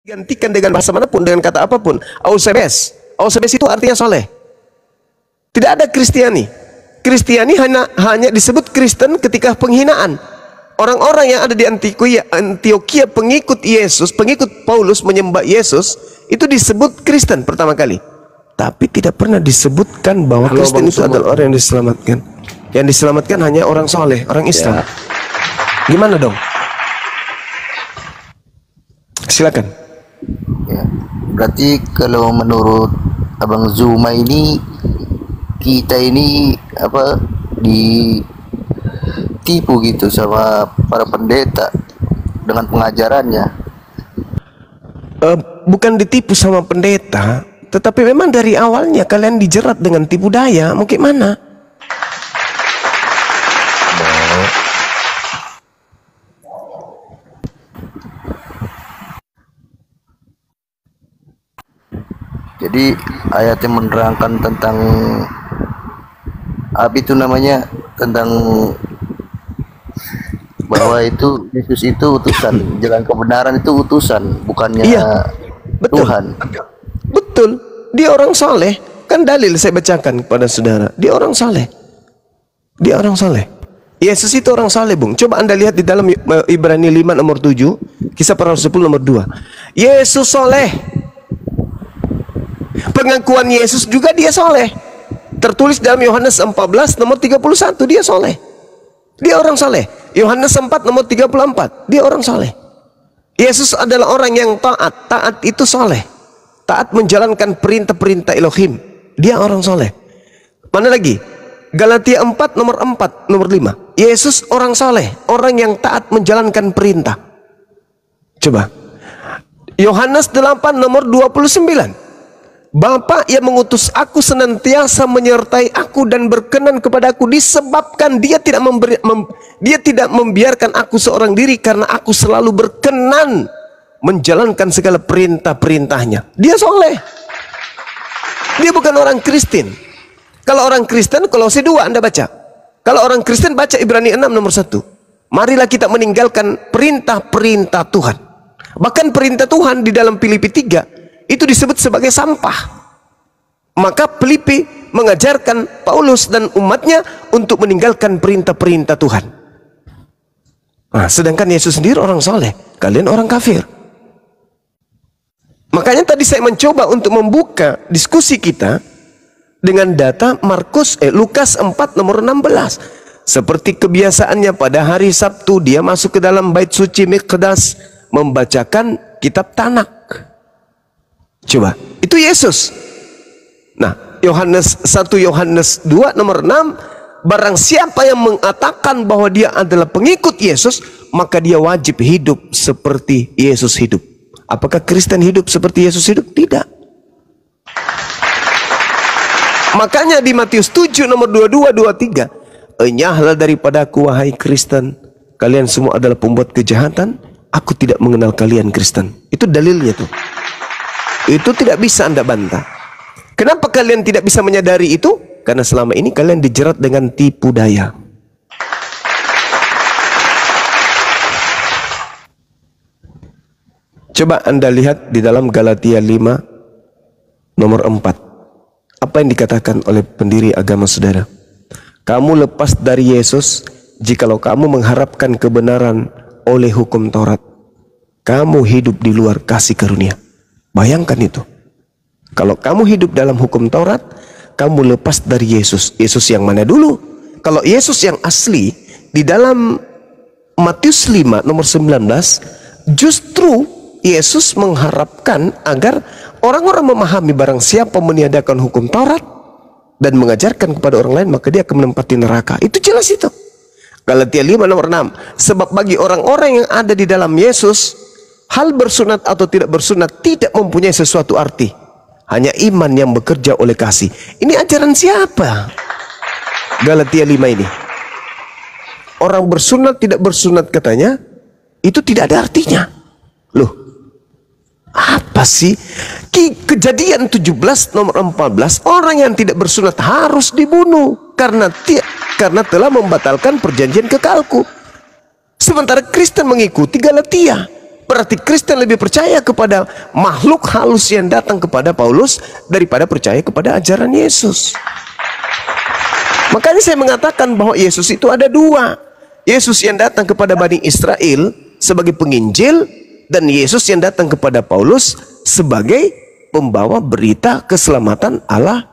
gantikan dengan bahasa manapun, dengan kata apapun. Eusebes. Eusebes itu artinya soleh. Tidak ada Kristiani. Kristiani hanya disebut Kristen ketika penghinaan. Orang-orang yang ada di Antioquia, pengikut Yesus, pengikut Paulus menyembah Yesus, itu disebut Kristen pertama kali. Tapi tidak pernah disebutkan bahwa Kristen itu adalah orang yang diselamatkan. Yang diselamatkan hanya orang soleh, orang Islam. Gimana dong? Silakan. Ya, berarti kalau menurut Abang Zuma ini, kita ini ditipu gitu sama para pendeta dengan pengajarannya. Bukan ditipu sama pendeta, tetapi memang dari awalnya kalian dijerat dengan tipu daya. Mau gimana? Jadi ayat yang menerangkan tentang apa itu namanya, tentang bahwa itu Yesus itu utusan, jalan kebenaran itu utusan, bukannya betul. Tuhan. Betul, dia orang soleh. Kan dalil saya bacakan kepada saudara, dia orang soleh. Dia orang soleh. Yesus itu orang soleh, Bung. Coba Anda lihat di dalam Ibrani 5 nomor 7, Kisah Para Rasul 10 nomor 2. Yesus soleh. Pengakuan Yesus juga dia soleh. Tertulis dalam Yohanes 14 nomor 31, dia soleh. Dia orang soleh. Yohanes 4 nomor 34, dia orang soleh. Yesus adalah orang yang taat. Taat itu soleh. Taat menjalankan perintah-perintah Elohim. Dia orang soleh. Mana lagi? Galatia 4 nomor 5. Yesus orang soleh, orang yang taat menjalankan perintah. Coba Yohanes 8 nomor 29. Bapa yang mengutus aku senantiasa menyertai aku dan berkenan kepada aku, disebabkan dia tidak membiarkan aku seorang diri, karena aku selalu berkenan menjalankan segala perintah-perintahnya. Dia soleh. Dia bukan orang Kristen. Kalau orang Kristen, Kolose 2 Anda baca. Kalau orang Kristen baca Ibrani 6 nomor 1. Marilah kita meninggalkan perintah-perintah Tuhan. Bahkan perintah Tuhan di dalam Filipi 3 itu disebut sebagai sampah. Maka Filipi mengajarkan Paulus dan umatnya untuk meninggalkan perintah-perintah Tuhan. Nah, sedangkan Yesus sendiri orang soleh, kalian orang kafir. Makanya tadi saya mencoba untuk membuka diskusi kita dengan data Lukas 4 nomor 16. Seperti kebiasaannya pada hari Sabtu, dia masuk ke dalam bait suci Miqdas membacakan kitab Tanak. Coba, itu Yesus. Nah, 1 Yohanes 2 nomor 6, barang siapa yang mengatakan bahwa dia adalah pengikut Yesus, maka dia wajib hidup seperti Yesus hidup. Apakah Kristen hidup seperti Yesus hidup? Tidak. Makanya di Matius 7 nomor 22, 23, enyahlah daripadaku wahai Kristen, kalian semua adalah pembuat kejahatan, aku tidak mengenal kalian Kristen. Itu dalilnya tuh. Itu tidak bisa Anda bantah. Kenapa kalian tidak bisa menyadari itu? Karena selama ini kalian dijerat dengan tipu daya. Coba Anda lihat di dalam Galatia 5 nomor 4. Apa yang dikatakan oleh pendiri agama saudara? Kamu lepas dari Yesus jikalau kamu mengharapkan kebenaran oleh hukum Taurat. Kamu hidup di luar kasih karunia. Bayangkan itu. Kalau kamu hidup dalam hukum Taurat, kamu lepas dari Yesus. Yesus yang mana dulu? Kalau Yesus yang asli, di dalam Matius 5 nomor 19, justru Yesus mengharapkan agar orang-orang memahami barang siapa meniadakan hukum Taurat dan mengajarkan kepada orang lain, maka dia akan menempati neraka. Itu jelas itu. Galatia 5 nomor 6. Sebab bagi orang-orang yang ada di dalam Yesus, hal bersunat atau tidak bersunat tidak mempunyai sesuatu arti. Hanya iman yang bekerja oleh kasih. Ini ajaran siapa? Galatia 5 ini. Orang bersunat tidak bersunat katanya, itu tidak ada artinya. Loh, apa sih? Kejadian 17 nomor 14, orang yang tidak bersunat harus dibunuh karena telah membatalkan perjanjian kekalku. Sementara Kristen mengikuti Galatia. Berarti Kristen lebih percaya kepada makhluk halus yang datang kepada Paulus daripada percaya kepada ajaran Yesus. Makanya saya mengatakan bahwa Yesus itu ada dua. Yesus yang datang kepada Bani Israel sebagai penginjil, dan Yesus yang datang kepada Paulus sebagai pembawa berita keselamatan Allah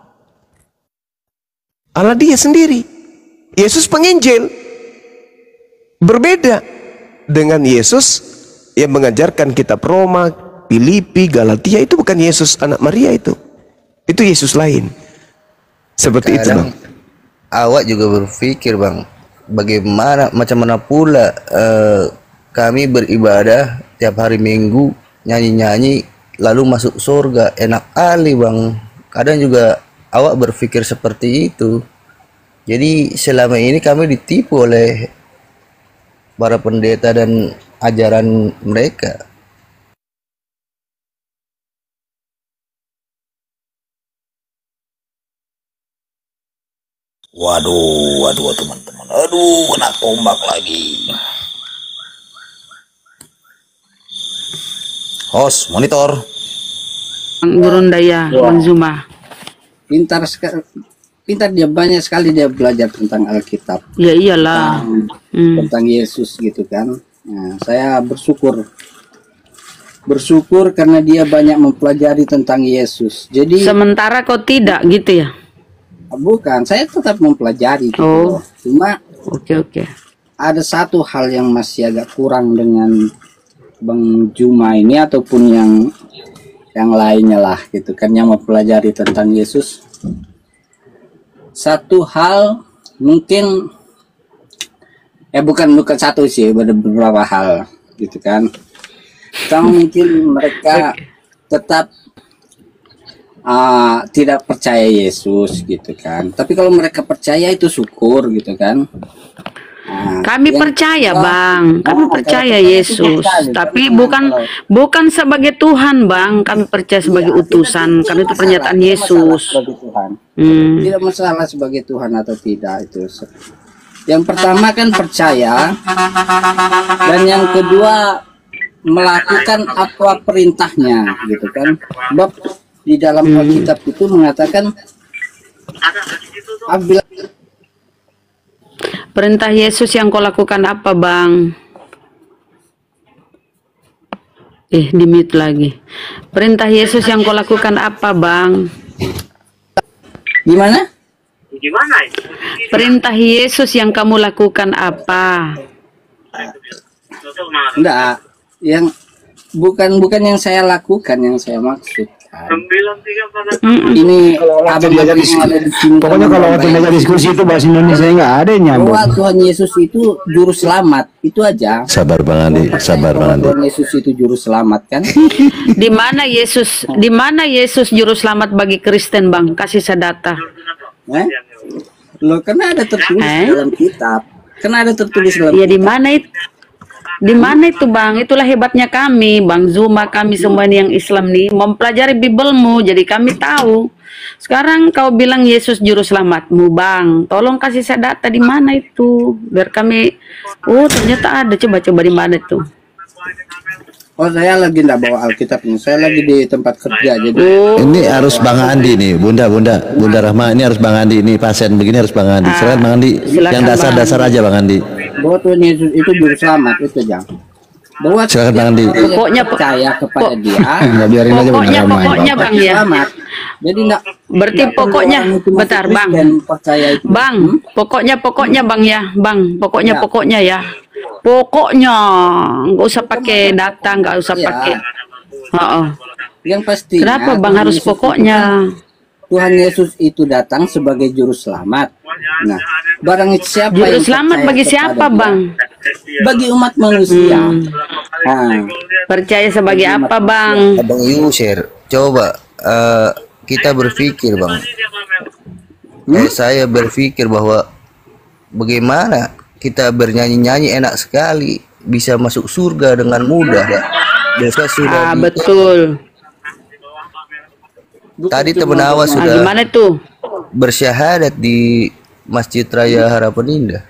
dia sendiri. Yesus penginjil, berbeda dengan Yesus yang mengajarkan kitab Roma, Filipi, Galatia. Itu bukan Yesus anak Maria itu Yesus lain. Seperti itu, Bang. Awak juga berpikir, Bang, bagaimana, macam mana pula kami beribadah tiap hari Minggu, nyanyi-nyanyi, lalu masuk surga, enak kali, Bang. Kadang juga awak berpikir seperti itu. Jadi selama ini kami ditipu oleh para pendeta dan ajaran mereka. Waduh teman-teman. Aduh, kena tombak lagi. Host, monitor. Gurundaya, Manzuma. Pintar dia, banyak sekali dia belajar tentang Alkitab. Ya iyalah. Tentang Yesus gitu kan. Nah, saya bersyukur karena dia banyak mempelajari tentang Yesus. Jadi Sementara kau tidak gitu ya? bukan, saya tetap mempelajari gitu. Oh. Cuma Oke. ada satu hal yang masih agak kurang dengan Bang Juma ini ataupun yang lainnya lah gitu kan, yang mempelajari tentang Yesus. Satu hal mungkin bukan satu sih, beberapa hal gitu kan. Kalau mungkin mereka tetap tidak percaya Yesus gitu kan. Tapi kalau mereka percaya itu syukur gitu kan. Kami percaya, Bang. Kami percaya Yesus, tapi bukan sebagai Tuhan, Bang. Kami percaya sebagai utusan. Karena itu pernyataan Yesus. Sebagai Tuhan. Hmm. Tidak masalah sebagai Tuhan atau tidak itu. Yang pertama kan percaya, dan yang kedua melakukan apa perintahnya gitu kan. Sebab di dalam Alkitab itu mengatakan apabila Perintah Yesus yang kau lakukan apa, Bang? Di-mute lagi. Perintah Yesus yang kau lakukan apa, Bang? gimana? Perintah Yesus yang kamu lakukan apa? Enggak, yang bukan yang saya lakukan, yang saya maksud. Ini pokoknya kalau waktu ngajak diskusi itu bahasa Indonesia nggak ada yang nyambung. bahwa Tuhan Yesus itu juru selamat, itu aja. Sabar Bang Andi, sabar Bang Andi. Tuhan Yesus itu juru selamat kan? Di mana Yesus juru selamat bagi Kristen, Bang? Kasih saya data. Loh, karena ada tertulis dalam kitab. Karena ada tertulis dalam Ya kitab. di mana itu? Di mana itu, Bang? Itulah hebatnya kami, Bang Zuma, kami semua ini yang Islam nih mempelajari Bibelmu, jadi kami tahu. Sekarang kau bilang Yesus juru selamatmu, Bang. Tolong kasih saya data di mana itu, biar kami. Oh, ternyata ada. Coba di mana itu? Oh, saya lagi enggak bawa Alkitabnya. Saya lagi di tempat kerja, jadi Ini harus Bang Andi nih, Bunda Rahma, ini harus Bang Andi, ini pasien begini harus Bang Andi. Silakan Bang Andi, Silakan, yang dasar-dasar aja Bang Andi. bahwa Tuhan Yesus itu juru selamat itu jangan. Bahwa Silakan Bang Andi. Pokoknya percaya kepada Dia. Nggak biarin aja Pokoknya, Bang ya. Selamat. Jadi enggak. Berarti pokoknya, bentar, Bang. Percaya itu. Bang, pokoknya Bang ya, Bang. Pokoknya ya. Pokoknya nggak usah pakai data, nggak usah Ya. pakai. Yang pasti. Kenapa Bang harus pokoknya? Tuhan Yesus itu datang sebagai juru selamat. Nah, barang siapa Juru yang selamat percaya bagi kepada siapa, Dia, Bang? bagi umat manusia. Nah, Percaya sebagai apa, Bang? Abang Yusir, coba kita berpikir, Bang. Saya berpikir bahwa bagaimana kita bernyanyi-nyanyi enak sekali, bisa masuk surga dengan mudah. Dosa sudah Betul. Tadi teman awal sudah Gimana tuh? bersyahadat di Masjid Raya Harapan Indah.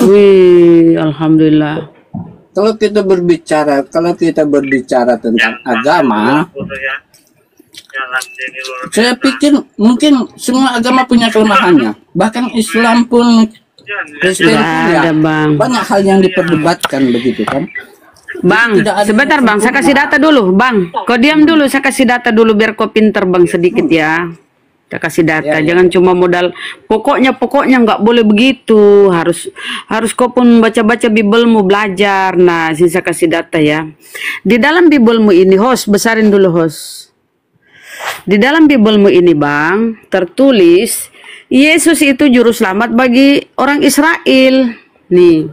Wih, alhamdulillah. kalau kita berbicara tentang agama, saya pikir mungkin semua agama punya kelemahannya. Bahkan Islam pun, Kristen pun ya, ada, Bang. banyak hal yang diperdebatkan begitu kan. Bang, sebentar Bang, saya kasih data dulu, Bang. Kau diam dulu, saya kasih data dulu biar kau pinter Bang sedikit ya. Saya kasih data, jangan cuma modal. Pokoknya nggak boleh begitu. Harus kau pun baca-baca Bibelmu, belajar. Nah, sini saya kasih data ya. Di dalam Bibelmu ini, host, besarin dulu host. Di dalam Bibelmu ini, Bang, tertulis Yesus itu juru selamat bagi orang Israel. Nih.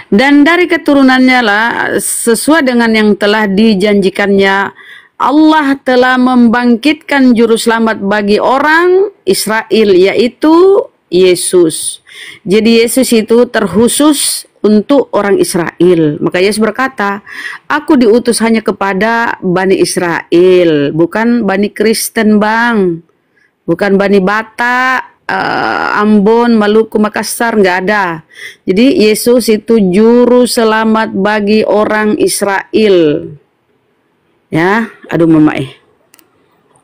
Dan dari keturunannya lah, sesuai dengan yang telah dijanjikannya, Allah telah membangkitkan juru selamat bagi orang Israel, yaitu Yesus. Jadi Yesus itu terkhusus untuk orang Israel. Maka Yesus berkata, aku diutus hanya kepada Bani Israel, bukan Bani Kristen, Bang. Bukan Bani Batak, Ambon, Maluku, Makassar, nggak ada. Jadi Yesus itu juru selamat bagi orang Israel. Ya, aduh mama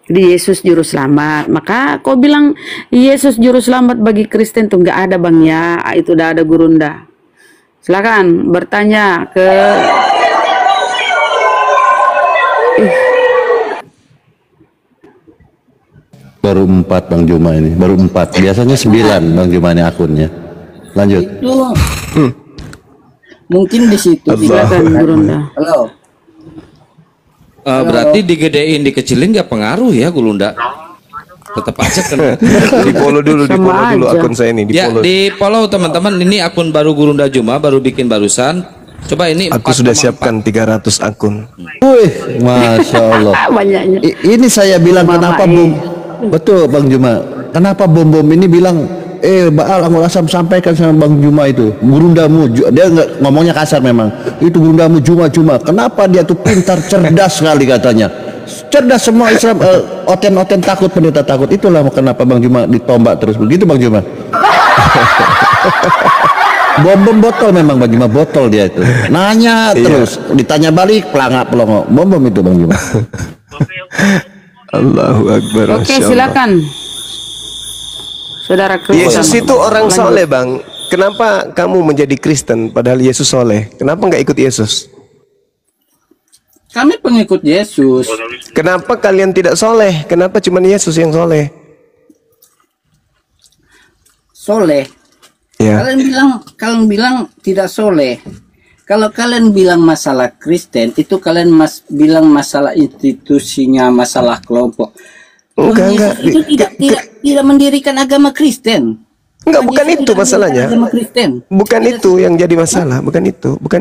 Jadi Yesus juru selamat. Maka kau bilang Yesus juru selamat bagi Kristen tuh nggak ada Bang ya. Itu udah ada gurunda. Silakan bertanya ke Baru 4 Bang Juma ini, baru 4. Biasanya 9 Bang Juma ini akunnya. Lanjut. Itu mungkin di situ. silakan gurunda. Halo. Berarti digedein dikecilin nggak pengaruh ya Gulunda? Tetap aja kan. Di follow dulu, di follow dulu aja. akun saya ini. Di Ya follow. di follow teman-teman. Ini akun baru Gurunda Juma, baru bikin barusan. Coba ini. Aku sudah 4,4. siapkan 300 akun. Wih, Masya Allah. Banyaknya. Ini saya bilang Mama kenapa bom. Betul Bang Juma. Kenapa bom-bom ini bilang Baal Anggur Asam sampaikan sama Bang Juma itu gurundamu, dia nggak ngomongnya kasar memang, itu gurundamu Juma. Kenapa dia tuh pintar, cerdas sekali katanya, cerdas semua Islam, oten takut, pendeta takut. Itulah kenapa Bang Juma ditombak terus begitu Bang Juma. Bom botol memang Bang Juma, botol dia itu nanya terus, ditanya balik pelangak pelongo, bom itu Bang Juma. Allahu Akbar. Oke, Masya Allah. silakan. Saudara Kristen. Yesus itu orang soleh Bang. Kenapa kamu menjadi Kristen padahal Yesus soleh? Kenapa nggak ikut Yesus? Kami pengikut Yesus. Kenapa kalian tidak soleh? Kenapa cuma Yesus yang soleh? Soleh. Ya. Kalian bilang tidak soleh. Kalau kalian bilang masalah Kristen, itu kalian bilang masalah institusinya, masalah kelompok. Enggak. Itu tidak mendirikan agama Kristen. Enggak, bukan Yesus itu tidak masalahnya. mendirikan agama Kristen. Bukan itu yang jadi masalah, bukan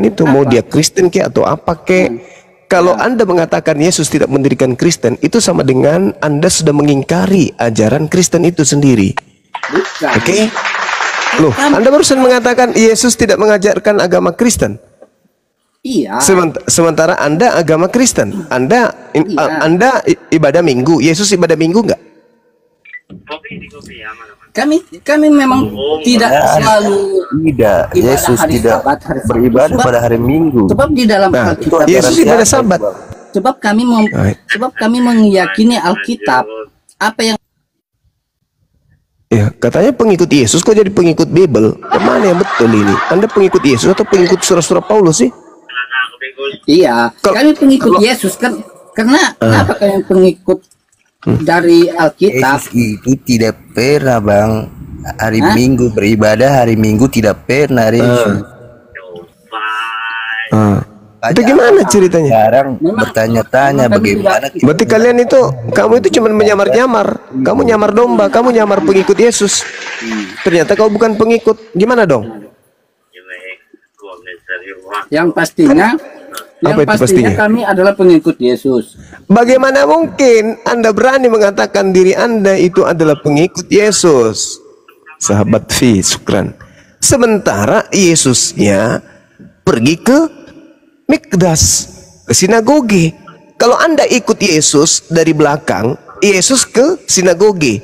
itu. Mau dia Kristen kek atau apa kek. Kalau Anda mengatakan Yesus tidak mendirikan Kristen, itu sama dengan Anda sudah mengingkari ajaran Kristen itu sendiri. Bukan. Oke? Loh, Anda barusan mengatakan Yesus tidak mengajarkan agama Kristen. Iya. Sementara Anda agama Kristen. Anda ibadah Minggu. Yesus ibadah Minggu enggak? Kami memang tidak selalu Tidak, ibadah Yesus hari tidak Sabat, hari Sabtu. beribadah Sebab- pada hari Minggu. Sebab di dalam Nah, Alkitab, Yesus ibadah Sabat. sebab kami meyakini Alkitab. Apa yang Ya, katanya pengikut Yesus kok jadi pengikut Bible? Kemana yang betul ini? Anda pengikut Yesus atau pengikut surah-surah Paulus sih? iya, kami pengikut Yesus kan karena kenapa kalian pengikut dari Alkitab? Yesus itu tidak pernah Bang hari Minggu beribadah, hari Minggu tidak pernah Yesus. Itu gimana ceritanya? Sekarang bertanya-tanya bagaimana Berarti kalian itu, kamu itu cuma menyamar-nyamar. Kamu nyamar domba, kamu nyamar pengikut Yesus. Ternyata kau bukan pengikut. Gimana dong? Yang pastinya, Apa itu pastinya? kami adalah pengikut Yesus. Bagaimana mungkin Anda berani mengatakan diri Anda itu adalah pengikut Yesus? Sahabat Fi, syukran. Sementara Yesusnya pergi ke Mikdas, ke sinagoge. Kalau Anda ikut Yesus dari belakang, Yesus ke sinagoge.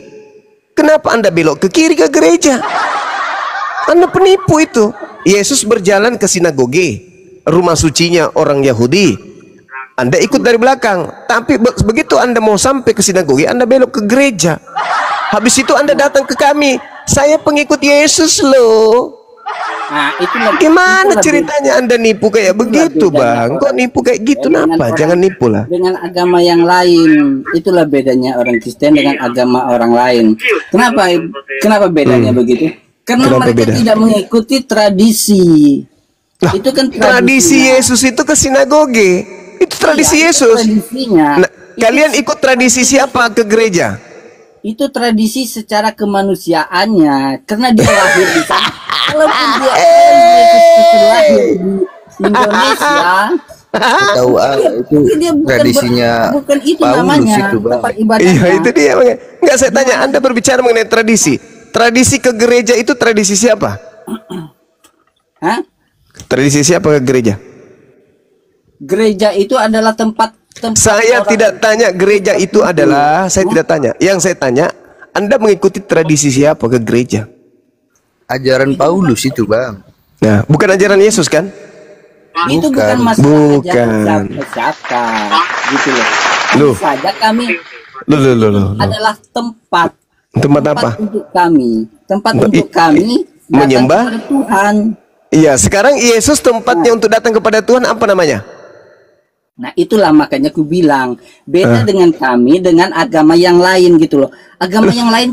Kenapa Anda belok ke kiri ke gereja? Anda penipu itu. Yesus berjalan ke sinagoge, rumah sucinya orang Yahudi. Anda ikut dari belakang, tapi begitu Anda mau sampai ke sinagoge, Anda belok ke gereja. Habis itu Anda datang ke kami, saya pengikut Yesus loh. Nah, Gimana ceritanya Anda nipu kayak begitu, Bang? Kok nipu kayak gitu? Kenapa? Jangan nipu lah. Dengan agama yang lain, itulah bedanya orang Kristen dengan agama orang lain. Kenapa bedanya begitu? Karena Kenapa mereka beda? tidak mengikuti tradisi. Lah, Itu kan tradisi Yesus itu ke sinagoge. Itu tradisi Iya, itu Yesus. tradisinya. Nah, kalian ikut tradisi siapa ke gereja? Itu tradisi secara kemanusiaannya, karena dia lahir di sana. Walaupun dia lahir di Indonesia, Tahu itu dia tradisinya bukan itu Paulus namanya itu, Bang. tempat ibadahnya. Iya, itu dia. Bang. Enggak, saya tanya, Anda berbicara mengenai tradisi. Tradisi ke gereja itu tradisi siapa? Hah? Tradisi siapa ke gereja? Gereja itu adalah tempat Saya orang- tidak tanya gereja itu adalah, saya tidak tanya. Yang saya tanya, Anda mengikuti tradisi siapa ke gereja? Ajaran Paulus itu, Bang. Nah, bukan ajaran Yesus kan? itu bukan Bukan. masalah Bukan. siapa gitu loh. Loh. Hanya saja kami Loh. adalah tempat Tempat apa? untuk kami, tempat Untuk untuk kami datang menyembah? kepada Tuhan. Iya, sekarang Yesus tempatnya untuk datang kepada Tuhan apa namanya? Nah, itulah makanya aku bilang beda dengan kami dengan agama yang lain gitu loh. Agama yang lain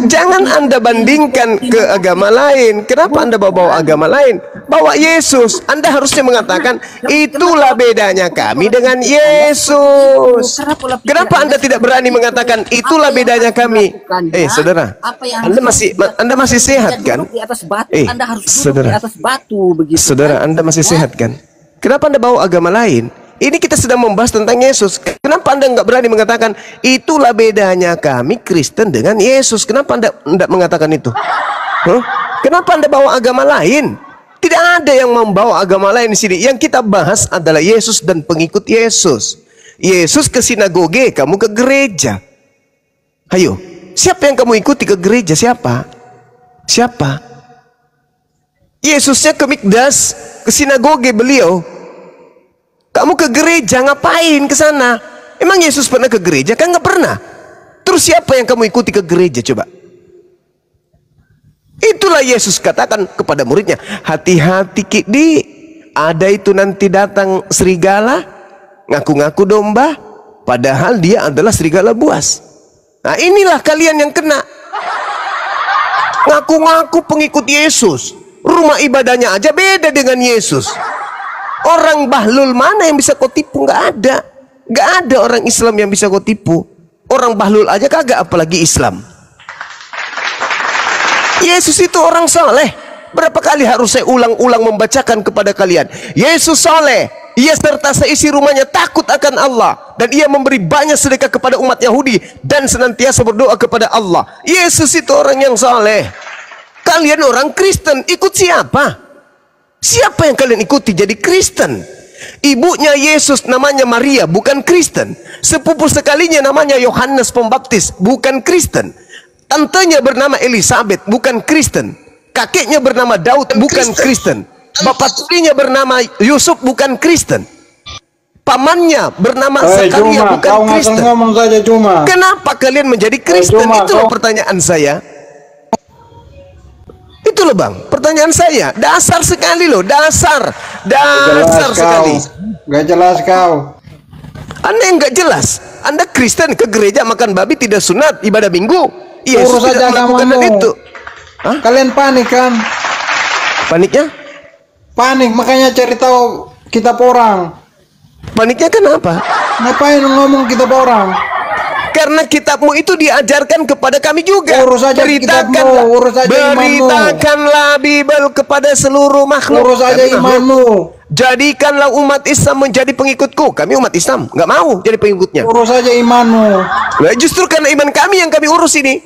Jangan Anda bandingkan ke agama lain. Kenapa Anda bawa agama lain? Bawa Yesus. Anda harusnya mengatakan itulah bedanya kami dengan Yesus. Kenapa Anda tidak berani mengatakan itulah bedanya kami? Saudara, Anda masih sehat kan? Di atas batu, Eh, Anda harus duduk saudara. di atas batu begitu. Saudara, Anda masih sehat kan? Kenapa Anda bawa agama lain? Ini kita sedang membahas tentang Yesus. Kenapa Anda nggak berani mengatakan itulah bedanya kami Kristen dengan Yesus? Kenapa Anda tidak mengatakan itu? Huh? Kenapa Anda bawa agama lain? Tidak ada yang membawa agama lain di sini. Yang kita bahas adalah Yesus dan pengikut Yesus. Yesus ke sinagoge, kamu ke gereja. Ayo, siapa yang kamu ikuti ke gereja? Siapa? Siapa? Yesusnya ke Mikdas, ke sinagoge beliau. Kamu ke gereja ngapain ke sana? Emang Yesus pernah ke gereja? Kan nggak pernah. Terus siapa yang kamu ikuti ke gereja coba? Itulah Yesus katakan kepada muridnya, hati-hati Kidi, ada itu nanti datang serigala, ngaku-ngaku domba, padahal dia adalah serigala buas. Nah, inilah kalian yang kena. Ngaku-ngaku pengikut Yesus, rumah ibadahnya aja beda dengan Yesus. Orang bahlul mana yang bisa kau tipu? Nggak ada. Nggak ada orang Islam yang bisa kau tipu. Orang bahlul aja kagak, apalagi Islam. Yesus itu orang saleh. Berapa kali harus saya ulang-ulang membacakan kepada kalian? Yesus saleh. Ia serta seisi rumahnya takut akan Allah. Dan ia memberi banyak sedekah kepada umat Yahudi. Dan senantiasa berdoa kepada Allah. Yesus itu orang yang saleh. Kalian orang Kristen, ikut siapa? Siapa yang kalian ikuti jadi Kristen? Ibunya Yesus namanya Maria, bukan Kristen. Sepupu sekalinya namanya Yohanes Pembaptis, bukan Kristen. Tantenya bernama Elizabeth, bukan Kristen. Kakeknya bernama Daud, bukan Kristen. Bapak tirinya bernama Yusuf, bukan Kristen. Pamannya bernama Zakaria, bukan Kristen. Ngomong saja cuma. Kenapa kalian menjadi Kristen? Itulah pertanyaan saya. Itu loh bang, pertanyaan saya. Dasar sekali loh, dasar sekali. Gak jelas kau. Anda yang gak jelas. Anda Kristen ke gereja makan babi tidak sunat ibadah minggu. Yesus Urus tidak aja melakukan agamamu. itu. Hah? Kalian panik kan? Paniknya? Panik makanya cari tahu kitab orang. Paniknya kenapa? Ngapain ngomong kitab orang? Karena kitabmu itu diajarkan kepada kami juga. Urus aja kitabmu, urus aja imanmu. Beritakanlah Bible kepada seluruh makhluk. Urus aja Kami imanmu. Jadikanlah umat Islam menjadi pengikutku. Kami umat Islam, nggak mau jadi pengikutnya. Urus aja imanmu. Nah, justru karena iman kami yang kami urus ini.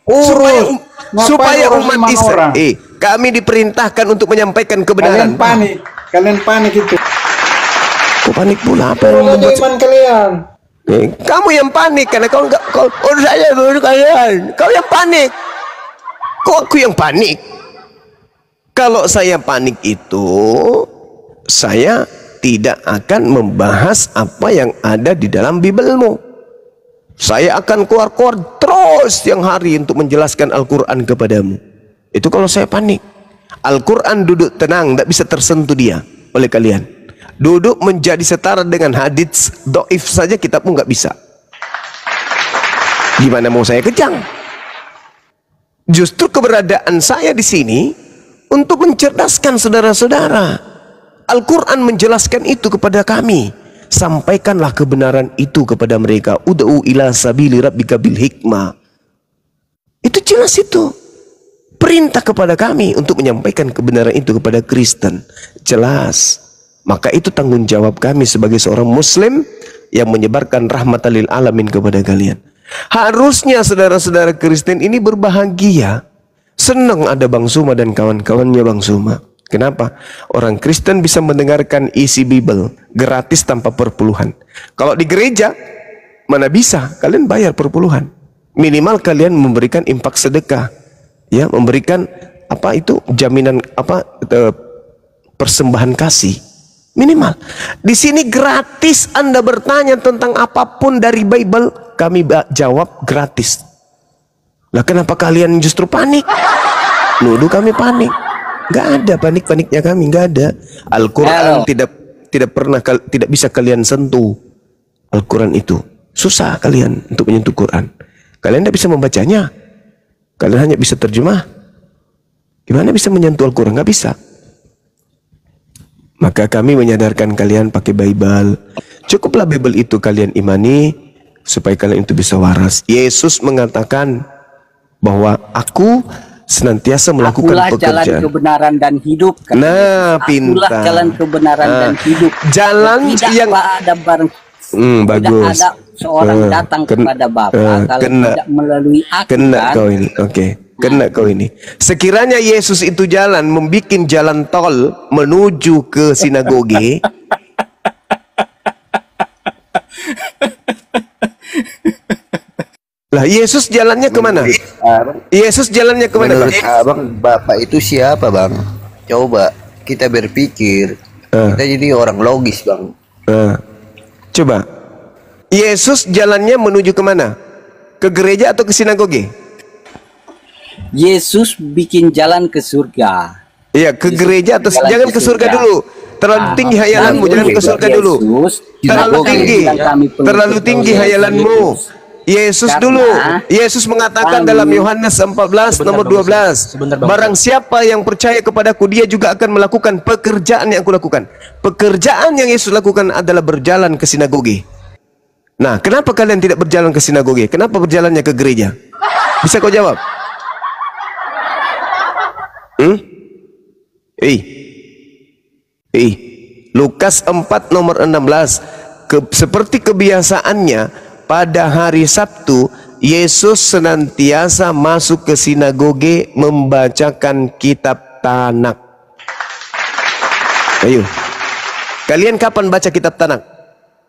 Urus. Supaya Ngapain urus umat iman Islam. orang? Kami diperintahkan untuk menyampaikan kebenaran. Kalian panik itu. Kok panik pula? Apa yang Urus aja membuat iman kalian. kamu yang panik karena kau enggak urus aja urus kalian. Kau yang panik. Kok aku yang panik? Kalau saya panik itu, saya tidak akan membahas apa yang ada di dalam Bibelmu. Saya akan keluar-keluar terus tiang hari untuk menjelaskan Al-Quran kepadamu. Itu kalau saya panik. Al-Quran duduk tenang, tidak bisa tersentuh dia oleh kalian. Duduk menjadi setara dengan hadits doif saja kitabmu nggak bisa. Gimana mau saya kejang? Justru keberadaan saya di sini untuk mencerdaskan saudara-saudara. Al-Quran menjelaskan itu kepada kami. Sampaikanlah kebenaran itu kepada mereka. Ud'u ila sabili rabbika bil hikmah. Itu jelas itu. Perintah kepada kami untuk menyampaikan kebenaran itu kepada Kristen. Jelas. Maka itu tanggung jawab kami sebagai seorang Muslim yang menyebarkan rahmatan lil alamin kepada kalian. Harusnya saudara-saudara Kristen ini berbahagia. Senang ada Bang Suma dan kawan-kawannya Bang Suma. Kenapa? Orang Kristen bisa mendengarkan isi Bible gratis tanpa perpuluhan. Kalau di gereja, mana bisa? Kalian bayar perpuluhan. Minimal kalian memberikan impak sedekah. Ya, memberikan apa itu jaminan persembahan kasih. Minimal. Di sini gratis. Anda bertanya tentang apapun dari Bible, kami jawab gratis. Lah kenapa kalian justru panik? Nuduh kami panik. Gak ada panik-paniknya kami, gak ada. Al-Quran tidak bisa kalian sentuh. Al-Quran itu susah kalian untuk menyentuh Quran. Kalian tidak bisa membacanya. Kalian hanya bisa terjemah. Gimana bisa menyentuh Al-Quran? Gak bisa. Maka kami menyadarkan kalian pakai Bible. Cukuplah Bible itu kalian imani supaya kalian itu bisa waras. Yesus mengatakan bahwa aku senantiasa melakukan Akulah pekerjaan. jalan kebenaran dan hidup. Nah, pintar. Akulah jalan kebenaran dan hidup. Jalan Tidak yang ada barang. bagus. Tidak ada seorang datang kepada Bapa kalau tidak melalui aku. Kena kan? kau ini. Oke. Kena kau ini. Sekiranya Yesus itu jalan membuat jalan tol menuju ke sinagoge. Lah Yesus jalannya kemana? Yesus jalannya kemana? Menurut abang, Bapak itu siapa bang? Coba kita berpikir. Kita jadi orang logis bang. Coba. Yesus jalannya menuju kemana? Ke gereja atau ke sinagoge? Yesus bikin jalan ke surga. Iya, ke gereja atau jangan ke surga dulu. Terlalu tinggi hayalanmu, jangan ke surga dulu. Terlalu tinggi. Terlalu tinggi hayalanmu. Yesus dulu. Yesus mengatakan dalam Yohanes 14 nomor 12, barang siapa yang percaya kepadaku, dia juga akan melakukan pekerjaan yang aku lakukan. Pekerjaan yang Yesus lakukan adalah berjalan ke sinagoge. Nah, kenapa kalian tidak berjalan ke sinagoge? Kenapa berjalannya ke gereja? Bisa kau jawab? Lukas 4 nomor 16, seperti kebiasaannya pada hari Sabtu, Yesus senantiasa masuk ke sinagoge membacakan kitab Tanak. Ayo, kalian kapan baca kitab Tanak?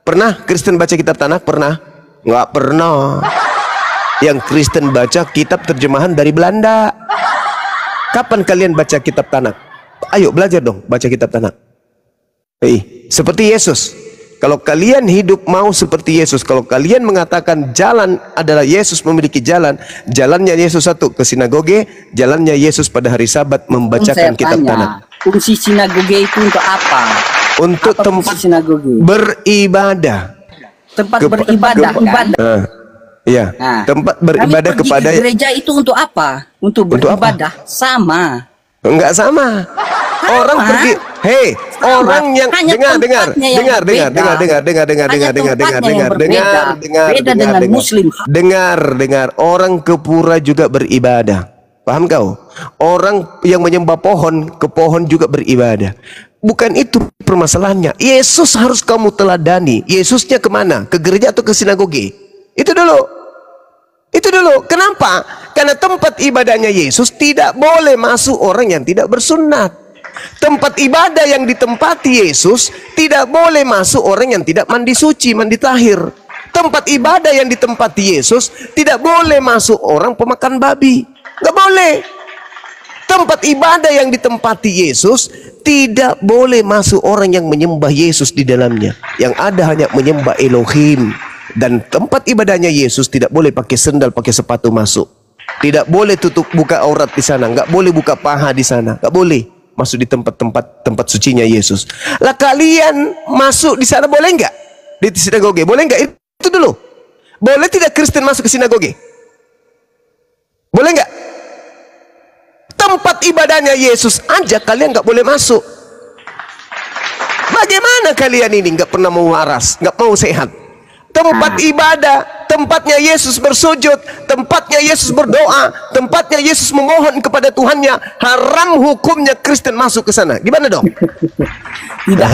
Pernah Kristen baca kitab Tanak? Pernah? Nggak pernah. Yang Kristen baca kitab terjemahan dari Belanda. Kapan kalian baca kitab Tanak? Ayo belajar dong baca kitab Tanak. Seperti Yesus. Kalau kalian hidup mau seperti Yesus, kalau kalian mengatakan jalan adalah Yesus memiliki jalan, jalannya Yesus satu ke sinagoge, jalannya Yesus pada hari Sabat membacakan kitab Tanak. Fungsi sinagoge itu untuk apa? Untuk apa tempat sinagoge? Beribadah. Tempat beribadah. Iya, tempat beribadah kepada gereja itu untuk apa? Untuk beribadah. Apa? Sama. Enggak sama. Orang pergi, orang yang dengar, orang ke pura juga beribadah. Paham kau? Orang yang menyembah pohon, ke pohon juga beribadah. Bukan itu permasalahannya. Yesus harus kamu teladani. Yesusnya kemana? Ke gereja atau ke sinagoge? Itu dulu. Itu dulu. Kenapa? Karena tempat ibadahnya Yesus tidak boleh masuk orang yang tidak bersunat. Tempat ibadah yang ditempati Yesus tidak boleh masuk orang yang tidak mandi suci, mandi tahir. Tempat ibadah yang ditempati Yesus tidak boleh masuk orang pemakan babi. Nggak boleh. tempat ibadah yang ditempati Yesus tidak boleh masuk orang yang menyembah Yesus di dalamnya. Yang ada hanya menyembah Elohim. Dan tempat ibadahnya Yesus tidak boleh pakai sendal, pakai sepatu masuk. Tidak boleh tutup buka aurat di sana, nggak boleh buka paha di sana, nggak boleh masuk di tempat sucinya Yesus. Lah kalian masuk di sana boleh nggak? Di sinagoge boleh nggak? Itu dulu. Boleh tidak Kristen masuk ke sinagoge? Boleh nggak? Tempat ibadahnya Yesus aja kalian nggak boleh masuk. Bagaimana kalian ini nggak pernah mau waras, nggak mau sehat? Tempat ibadah, tempatnya Yesus bersujud, tempatnya Yesus berdoa, tempatnya Yesus memohon kepada Tuhannya. Haram hukumnya Kristen masuk ke sana. Gimana dong? Tidak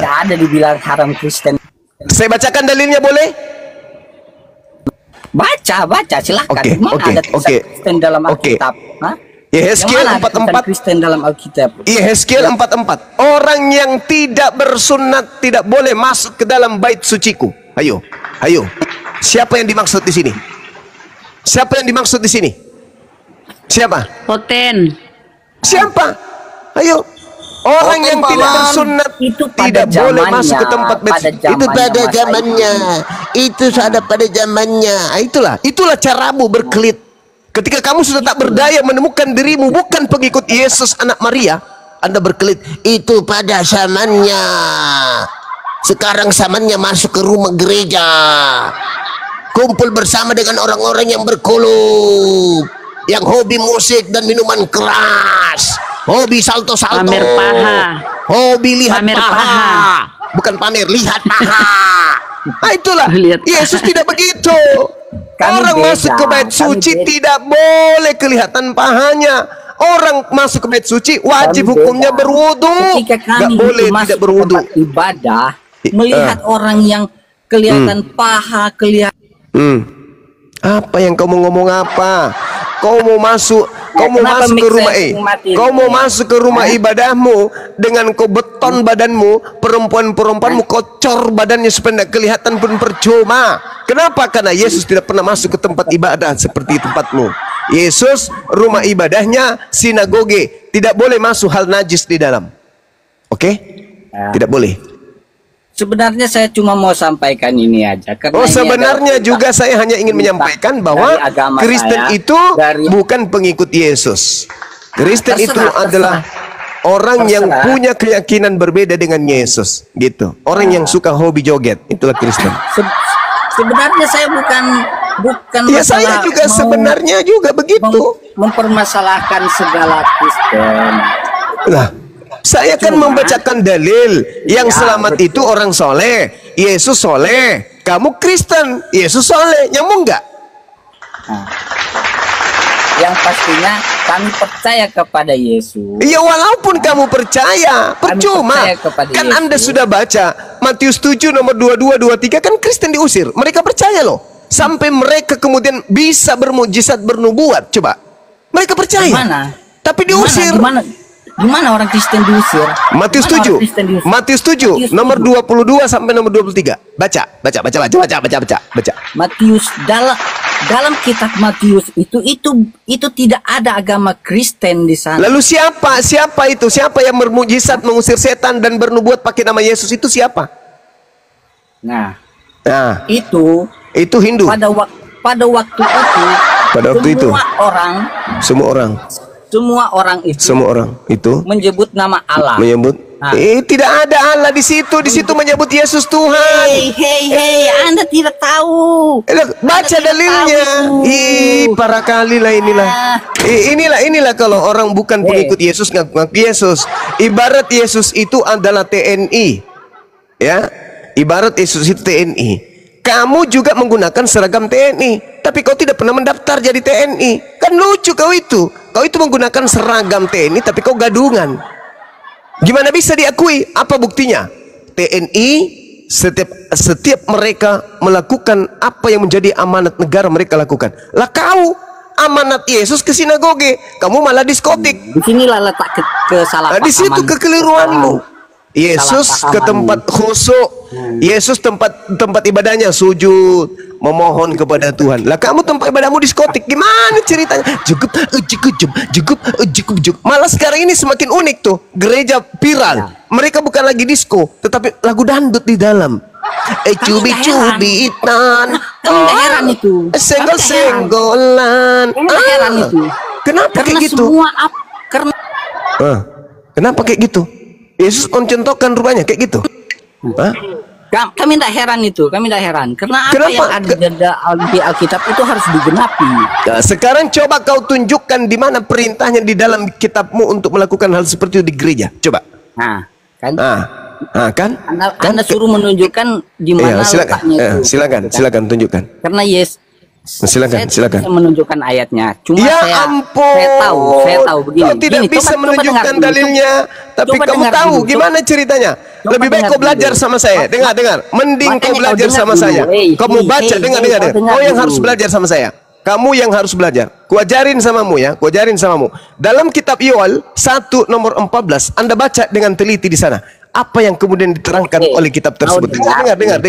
ada dibilang haram Kristen. Saya bacakan dalilnya boleh? Baca silahkan. Oke, Mana oke, ada tulisan Kristen dalam Alkitab? Hah? Yehezkiel Yang mana ada tulisan 44. Kristen dalam Alkitab. Yehezkiel 44. Orang yang tidak bersunat tidak boleh masuk ke dalam bait suciku. Ayo. Siapa yang dimaksud di sini? Siapa yang dimaksud di sini? Siapa? Hoten. Siapa? Ayo. Orang yang tidak bersunat itu pada tidak boleh zamannya, masuk ke tempat bait pada suci. Itu pada zamannya zamannya. Itu ada pada zamannya. Itulah caramu berkelit. Ketika kamu sudah tak berdaya menemukan dirimu bukan pengikut Yesus anak Maria, Anda berkelit. Itu pada zamannya. Sekarang zamannya masuk ke rumah gereja, kumpul bersama dengan orang-orang yang berkulub, yang hobi musik dan minuman keras, hobi salto-salto, Pamer paha, hobi lihat pamer paha. Bukan pamer, lihat paha. Nah itulah, Lihat paha. Yesus tidak begitu. Kami Orang beda, masuk ke bait kami suci beda. tidak boleh kelihatan pahanya. Orang masuk ke bait suci wajib Kami hukumnya beda. berwudu. Ketika Nggak kami boleh masuk tidak ke berwudu. tempat ibadah, melihat orang yang kelihatan paha, kelihatan Apa yang kau mau ngomong apa? Kau mau masuk, kau mau kenapa masuk ke mix rumah saya mati kau ini? mau masuk ke rumah ibadahmu dengan kau beton badanmu, perempuan-perempuanmu kau cor badannya supaya tidak kelihatan pun percuma. Kenapa? Karena Yesus tidak pernah masuk ke tempat ibadah seperti tempatmu. Yesus rumah ibadahnya sinagoge, tidak boleh masuk hal najis di dalam. Oke? Tidak boleh. Sebenarnya saya cuma mau sampaikan ini aja. Karena Oh, ini sebenarnya adalah juga saya hanya ingin perintah menyampaikan dari bahwa agama Kristen saya, itu dari- bukan pengikut Yesus. Kristen itu terserah. adalah orang yang Terserah. punya keyakinan berbeda dengan Yesus, gitu. Orang yang suka hobi joget, itulah Kristen. sebenarnya saya bukan Ya saya masalah juga mau sebenarnya juga begitu. mempermasalahkan segala Kristen. Lah, saya kan membacakan dalil yang Ya, selamat betul. itu orang soleh, Yesus soleh. Kamu Kristen, Yesus soleh, nyambung nggak? Yang pastinya kami percaya kepada Yesus. Iya, walaupun kamu percaya, percuma. percaya kepada Kan Yesus. Anda sudah baca Matius 7 nomor 22 23 kan Kristen diusir. Mereka percaya loh. Sampai mereka kemudian bisa bermujizat bernubuat. Coba. Mereka percaya. Gimana? Tapi diusir. Gimana orang Kristen diusir? Matius Gimana 7. orang Kristen diusir? Matius 7 Matius nomor 7. 22 sampai nomor 23. Baca. Matius dalam kitab Matius itu tidak ada agama Kristen di sana. Lalu siapa itu? Siapa yang bermujizat mengusir setan dan bernubuat pakai nama Yesus itu siapa? Nah, Nah, itu itu Hindu. pada waktu itu semua orang itu menyebut nama Allah. Menyebut Nah. tidak ada Allah di situ. Di situ menyebut Yesus Tuhan. Hey, Anda tidak tahu. Baca dalilnya. Para kali lah inilah. Inilah kalau orang bukan pengikut Yesus ngaku Yesus. Ibarat Yesus itu adalah TNI. Ya. Ibarat Yesus itu TNI. Kamu juga menggunakan seragam TNI, tapi kau tidak pernah mendaftar jadi TNI. Kan lucu kau itu. Kau itu menggunakan seragam TNI, tapi kau gadungan. Gimana bisa diakui? Apa buktinya? TNI setiap mereka melakukan apa yang menjadi amanat negara mereka lakukan. Lah kau amanat Yesus ke sinagoge, kamu malah diskotik. Disinilah letak kesalahpahaman. Di situ kekeliruanmu. Yesus ke tempat khusyuk. Yesus tempat ibadahnya sujud. memohon kepada Tuhan. Lah kamu tempat ibadahmu diskotik, gimana ceritanya? Cukup. Malah sekarang ini semakin unik tuh, gereja viral. Mereka bukan lagi disco, tetapi lagu dangdut di dalam. Cubitan. Kami nggak heran itu. Senggol-senggolan. Kami nggak heran itu. Kenapa Karena kayak gitu? semua karena Kenapa kayak gitu? Yesus mencontohkan rupanya kayak gitu. Hah? kami tidak heran itu, kami tidak heran. Karena apa Kenapa? yang ada di Alkitab itu harus digenapi. Nah, sekarang coba kau tunjukkan di mana perintahnya di dalam kitabmu untuk melakukan hal seperti itu di gereja. Coba. Nah, kan? Kan? Anda suruh menunjukkan di mana letaknya itu. Silakan tunjukkan. Karena Silakan. saya bisa menunjukkan ayatnya. Cuma Ya saya ampun. tahu begini. Kau tidak Gini, bisa coba menunjukkan dengar dulu. dalilnya, tapi Coba kamu dengar tahu dulu. gimana ceritanya. Coba Lebih baik dengar kau belajar dulu. sama saya. Dengar. Mending Makanya kau kau belajar dengar sama dulu. saya. Kamu baca, dengar. kau dengar Kau yang dulu. harus belajar sama saya. Kamu yang harus belajar. Kuajarin samamu ya, kuajarin samamu. Dalam kitab Yoel 1 nomor 14, Anda baca dengan teliti di sana. Apa yang kemudian diterangkan Oke. oleh kitab tersebut? Dengar. Dengar.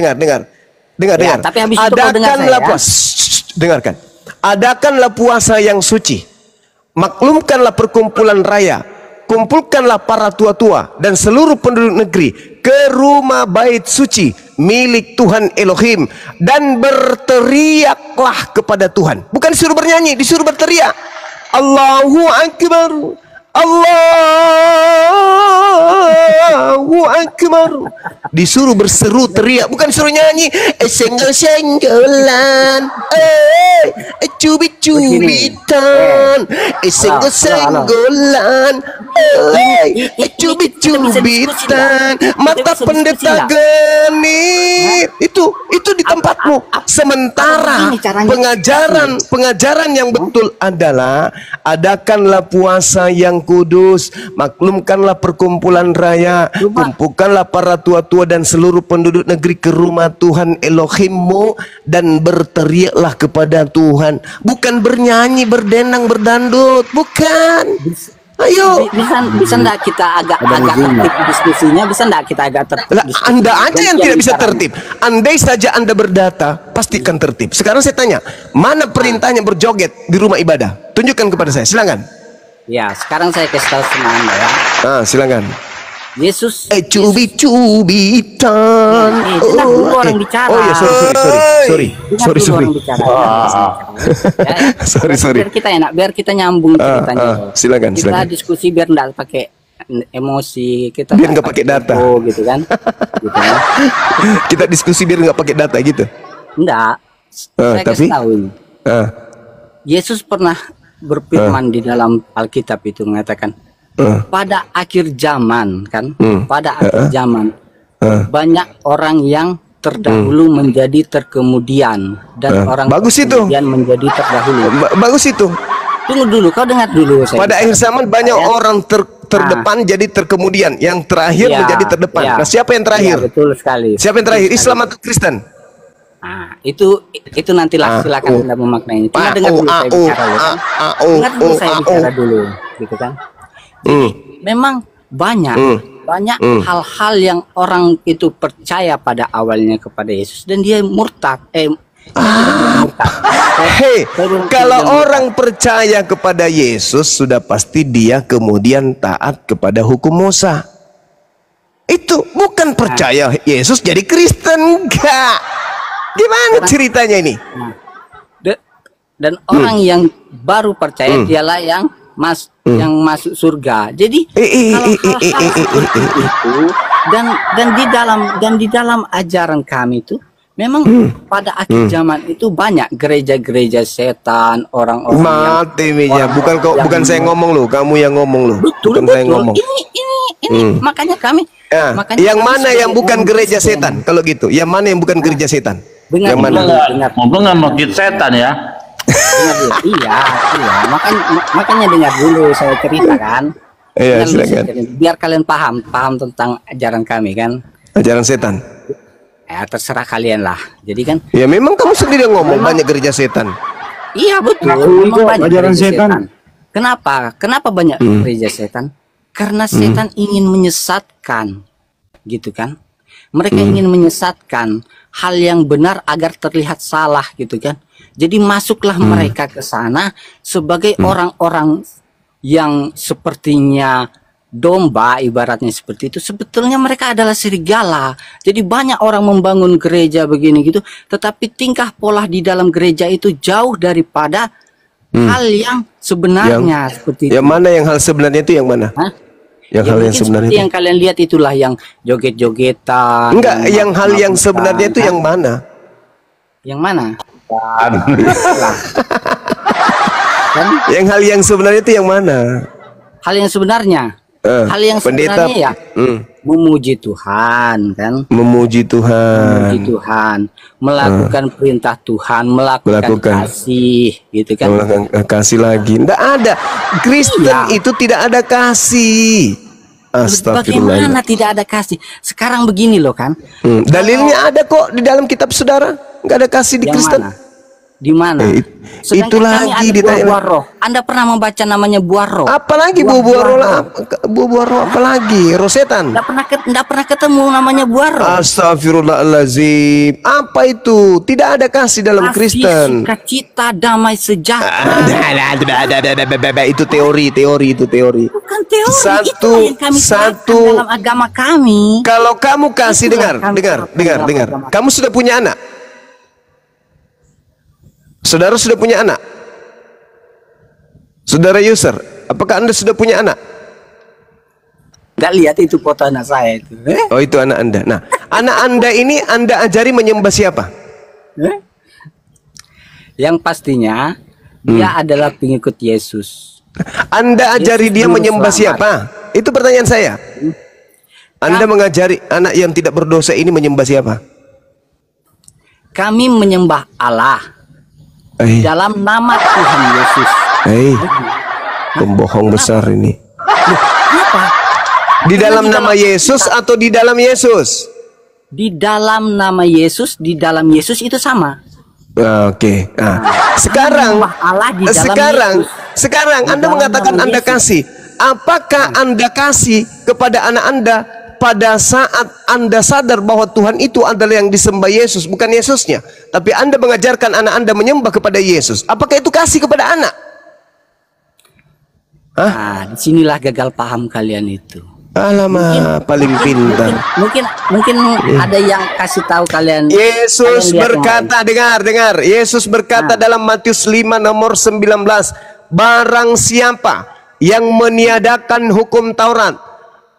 Ya, tapi habis itu kau dengar Adakanlah saya. puasa. Dengarkan. Adakanlah puasa yang suci. Maklumkanlah perkumpulan raya. Kumpulkanlah para tua-tua dan seluruh penduduk negeri ke rumah bait suci milik Tuhan Elohim dan berteriaklah kepada Tuhan. Bukan disuruh bernyanyi, disuruh berteriak. Allahu Akbar. Allahu Akbar. Disuruh berseru teriak, bukan disuruh nyanyi. Senggol-senggolan, cubit-cubitan, senggol-senggolan, cubit-cubitan, mata pendeta genit. Itu di tempatmu. Sementara pengajaran yang betul adalah adakanlah puasa yang kudus, maklumkanlah perkumpulan raya, kumpulkanlah para tua-tua dan seluruh penduduk negeri ke rumah Tuhan Elohimmu dan berteriaklah kepada Tuhan. Bukan bernyanyi, berdendang, berdandut, bukan. Ayo. Bisa enggak kita agak tertib diskusinya? Bisa enggak kita agak tertib? Lah, Anda aja yang tidak bisa tertib. Andai saja Anda berdata, pastikan tertib. Sekarang saya tanya, mana perintahnya berjoget di rumah ibadah? Tunjukkan kepada saya, silakan. Ya, sekarang saya kasih tahu sama Anda ya. Silakan. Yesus Cubit-cubitan. dengar dulu orang bicara. Oh ya, sorry. Dengar dulu orang bicara. Sorry. Biar kita nyambung ceritanya. Silakan. Kita diskusi biar enggak pakai emosi, kita Biar nggak pakai data. gitu kan. Gitu kan. Kita diskusi biar nggak pakai data gitu. Enggak. Saya tapi? kasih tahu ini. Yesus pernah berfirman di dalam Alkitab itu mengatakan pada akhir zaman kan, pada akhir zaman banyak orang yang terdahulu menjadi terkemudian dan orang Bagus itu. kemudian menjadi terdahulu. Bagus itu. Tunggu dulu, kau dengar dulu. Pada akhir zaman banyak orang terdepan jadi terkemudian, yang terakhir menjadi terdepan. Nah, siapa yang terakhir? Ya, betul sekali. Siapa yang terakhir? Islam atau Kristen? Nah, itu nantilah silakan Anda memaknainya. Cuma dengar dulu saya bicara dulu kan. Dengar dulu saya bicara dulu, gitu kan. Memang banyak hal-hal yang orang itu percaya pada awalnya kepada Yesus dan dia murtad. Hei, kalau orang percaya kepada Yesus sudah pasti dia kemudian taat kepada hukum Musa. Itu bukan percaya Yesus jadi Kristen, enggak. Gimana ceritanya ini? Dan orang yang baru percaya dialah yang masuk surga. Jadi kalau hal-hal seperti itu dan di dalam ajaran kami itu memang pada akhir zaman itu banyak gereja-gereja setan, orang-orang bukan saya ngomong loh, kamu yang ngomong loh. Betul. Saya ngomong. Ini makanya kami yang mana yang bukan gereja setan? Kalau gitu, yang mana yang bukan gereja setan? Yang mana? Ngomong nggak makin setan ya? Iya. Makanya dengar dulu saya ceritakan. Iya, silakan. Biar kalian paham tentang ajaran kami kan. Ajaran setan. Ya terserah kalian lah. Jadi kan. Ya memang kamu sendiri yang ngomong banyak gereja setan. Iya betul. Itu Memang banyak ajaran gereja setan. Kenapa banyak gereja setan? Karena setan ingin menyesatkan, gitu kan? Mereka ingin menyesatkan hal yang benar agar terlihat salah gitu kan. Jadi masuklah mereka ke sana sebagai orang-orang yang sepertinya domba, ibaratnya seperti itu. Sebetulnya mereka adalah serigala. Jadi banyak orang membangun gereja begini gitu, tetapi tingkah pola di dalam gereja itu jauh daripada hal yang sebenarnya seperti itu. Yang mana yang hal sebenarnya itu yang mana? Hah? Yang Ya hal yang mungkin sebenarnya seperti itu. yang kalian lihat itulah yang joget-jogetan. Enggak, yang hal yang mabuk-mabukan, sebenarnya itu yang mana? Yang mana? Yang hal yang sebenarnya itu yang mana? Hal yang sebenarnya. Hal yang pendeta, sebenarnya ya memuji Tuhan kan. memuji Tuhan. Memuji Tuhan, melakukan perintah Tuhan, melakukan kasih gitu kan. Melakukan kasih lagi. Enggak ada. Kristen itu tidak ada kasih. Astagfirullah. Bagaimana tidak ada kasih? Sekarang begini loh kan. Dalilnya ada kok di dalam kitab saudara. Enggak ada kasih di Yang Kristen. mana? Di mana? Sedangkan Itu kami lagi ada ditanya. buah roh. Anda pernah membaca namanya buah roh? Apalagi buah-buah roh, buah-buah roh apalagi? Roh setan. Nggak pernah ketemu namanya buah roh. Astagfirullahalazim. Apa itu? Tidak ada kasih dalam Kristen. Sukacita, damai, sejahtera. Itu teori. Bukan teori. Satu, Itulah yang kami terapkan dalam agama kami. Kalau kamu kasih, dengar. Kamu sudah punya anak? Saudara sudah punya anak? Saudara user, apakah Anda sudah punya anak? Nggak lihat itu foto anak saya itu. Oh, itu anak Anda. Nah, anak Anda ini Anda ajari menyembah siapa? Yang pastinya dia adalah pengikut Yesus. Anda ajari Yesus dia juru menyembah selamat. siapa? Itu pertanyaan saya. Anda mengajari anak yang tidak berdosa ini menyembah siapa? Kami menyembah Allah dalam nama Tuhan Yesus. Pembohong besar ini. Kenapa? Di dalam nama Yesus atau di dalam Yesus? Di dalam nama Yesus, di dalam Yesus itu sama. Oke. Sekarang Allah di dalam sekarang Anda mengatakan Anda kasih. Apakah Anda kasih kepada anak Anda pada saat Anda sadar bahwa Tuhan itu adalah yang disembah Yesus, bukan Yesusnya, tapi Anda mengajarkan anak Anda menyembah kepada Yesus? Apakah itu kasih kepada anak? Nah, disinilah gagal paham kalian itu. Alamak, paling pintar. Mungkin ada yang kasih tahu kalian. Yesus kalian lihat berkata, dengar. Yesus berkata dalam Matius 5 nomor 19, barang siapa yang meniadakan hukum Taurat,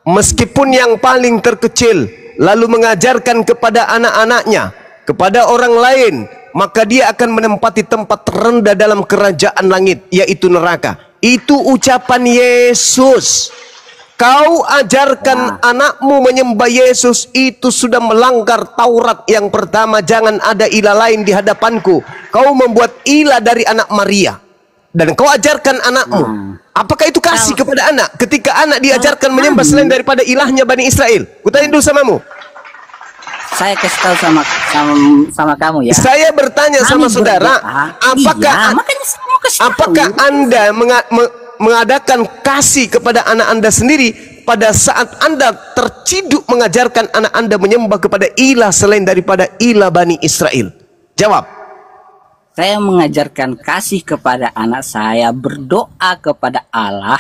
meskipun yang paling terkecil, lalu mengajarkan kepada anak-anaknya, kepada orang lain, maka dia akan menempati tempat terendah dalam kerajaan langit, yaitu neraka. Itu ucapan Yesus. Kau ajarkan anakmu menyembah Yesus, itu sudah melanggar Taurat yang pertama, jangan ada ilah lain di hadapanku. Kau membuat ilah dari anak Maria, dan kau ajarkan anakmu. Apakah itu kasih kepada anak ketika anak diajarkan menyembah selain daripada ilahnya Bani Israel? Kutanya dulu samamu. Saya kasih tahu sama kamu ya. Saya bertanya sama saudara, apakah Anda mengadakan kasih kepada anak Anda sendiri pada saat Anda terciduk mengajarkan anak Anda menyembah kepada ilah selain daripada ilah Bani Israel? Jawab. Saya mengajarkan kasih kepada anak saya, berdoa kepada Allah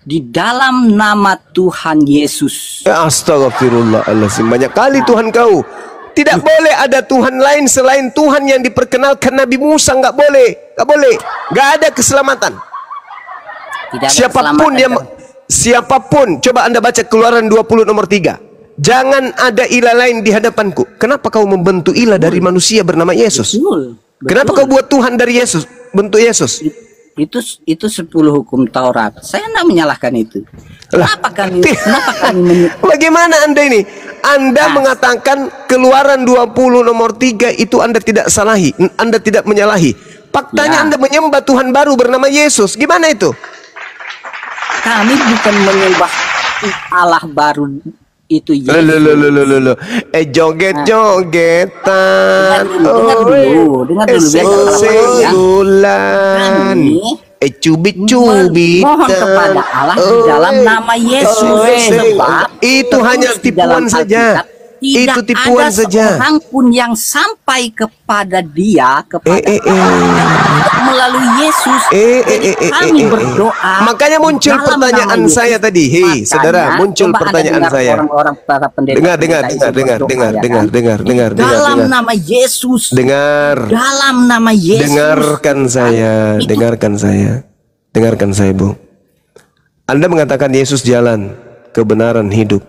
di dalam nama Tuhan Yesus. Astagfirullahaladzim. Banyak kali Tuhan kau. Tidak boleh ada Tuhan lain selain Tuhan yang diperkenalkan Nabi Musa. Nggak boleh. Nggak ada keselamatan. Tidak ada Siapapun keselamatan. siapapun, coba Anda baca Keluaran 20 nomor 3. Jangan ada ilah lain di hadapanku. Kenapa kau membentuk ilah dari manusia bernama Yesus? Kenapa kau buat Tuhan dari Yesus, bentuk Yesus? Itu 10 hukum Taurat. Saya tidak menyalahkan itu. Kenapa kami Bagaimana Anda ini? Anda mengatakan Keluaran 20 nomor 3 itu Anda tidak salahi, Anda tidak menyalahi. Faktanya Anda menyembah Tuhan baru bernama Yesus. Gimana itu? Kami bukan menyembah Allah baru itu Yesus. Joget-jogetan. Dengar dulu cubit-cubit. Mohon kepada Allah di dalam nama Yesus. Sebab itu hanya tipuan saja. tidak Itu tipuan ada saja. seorang pun yang sampai kepada dia, melalui Yesus. Jadi kami berdoa. Makanya muncul dalam pertanyaan nama Yesus. saya tadi. Hei, Makanya, saudara, muncul coba Anda pertanyaan dengar saya. Orang-orang para pendeta Dengar, dalam nama Yesus. Dalam nama Yesus. Dengarkan saya, dengarkan saya, Bu. Anda mengatakan Yesus jalan, kebenaran, hidup.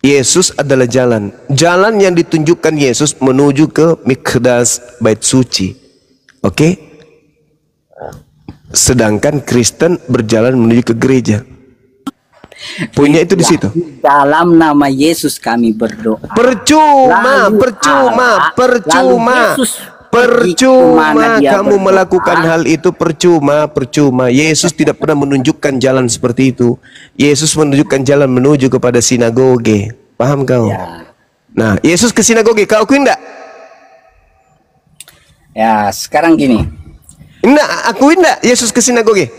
Yesus adalah jalan. Jalan yang ditunjukkan Yesus menuju ke Mikdas, bait suci. Oke? Sedangkan Kristen berjalan menuju ke gereja. Poinnya itu di situ. Dalam nama Yesus kami berdoa. Percuma kamu melakukan hal itu, percuma. Yesus tidak pernah menunjukkan jalan seperti itu. Yesus menunjukkan jalan menuju kepada sinagoge. Paham kau? Ya. Nah, Yesus ke sinagoge, kau akuin enggak? Ya, sekarang gini. Enggak, akuin enggak Yesus ke sinagoge?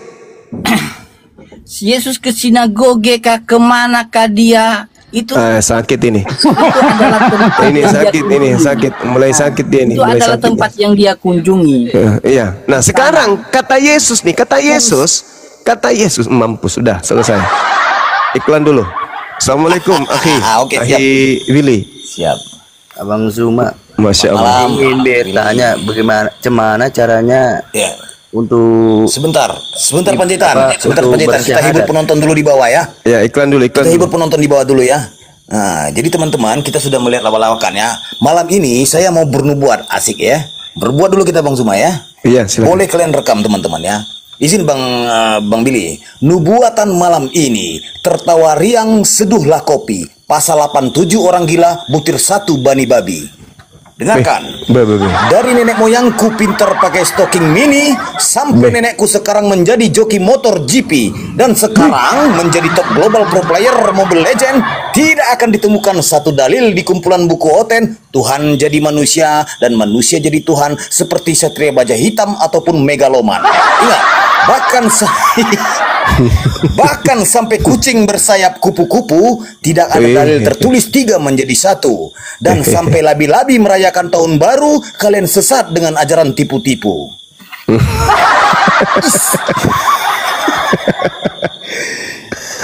Yesus ke sinagoge kah, kemanakah dia? Itu sakit ini. itu adalah tempat Ini yang sakit, dia ini kunjungi. sakit, mulai sakit dia nih. Itu mulai adalah sakit tempat dia. yang dia kunjungi. Iya. Nah, sekarang kata Yesus, mampus, sudah selesai. Iklan dulu. Assalamualaikum, akhi. Oke, siap. Akhi Willy. Siap. Abang Zuma. Masya Allah. Ingin bertanya bagaimana caranya untuk Sebentar Panjitan. untuk Kita bersyahadat. hibur penonton dulu di bawah ya. Ya, iklan dulu. Kita hibur penonton di bawah dulu ya. Nah, jadi teman-teman, kita sudah melihat lawak-lawakannya. Malam ini saya mau bernubuat, asik ya. Berbuat dulu kita Bang Zuma ya. Iya, silakan. Boleh kalian rekam teman-teman ya. Izin Bang Billy. Nubuatan malam ini, tertawa riang seduhlah kopi. Pasal 87 orang gila, butir 1 bani babi. Dengarkan. Dari nenek moyangku pintar pakai stocking mini sampai nenekku sekarang menjadi joki motor GP dan sekarang menjadi top global pro player Mobile Legend, tidak akan ditemukan satu dalil di kumpulan buku Oten Tuhan jadi manusia dan manusia jadi Tuhan seperti Satria Baja Hitam ataupun Megaloman. Ingat, bahkan sampai kucing bersayap kupu-kupu tidak ada dalil tertulis 3 menjadi 1, dan sampai labi-labi merayakan tahun baru kalian sesat dengan ajaran tipu-tipu.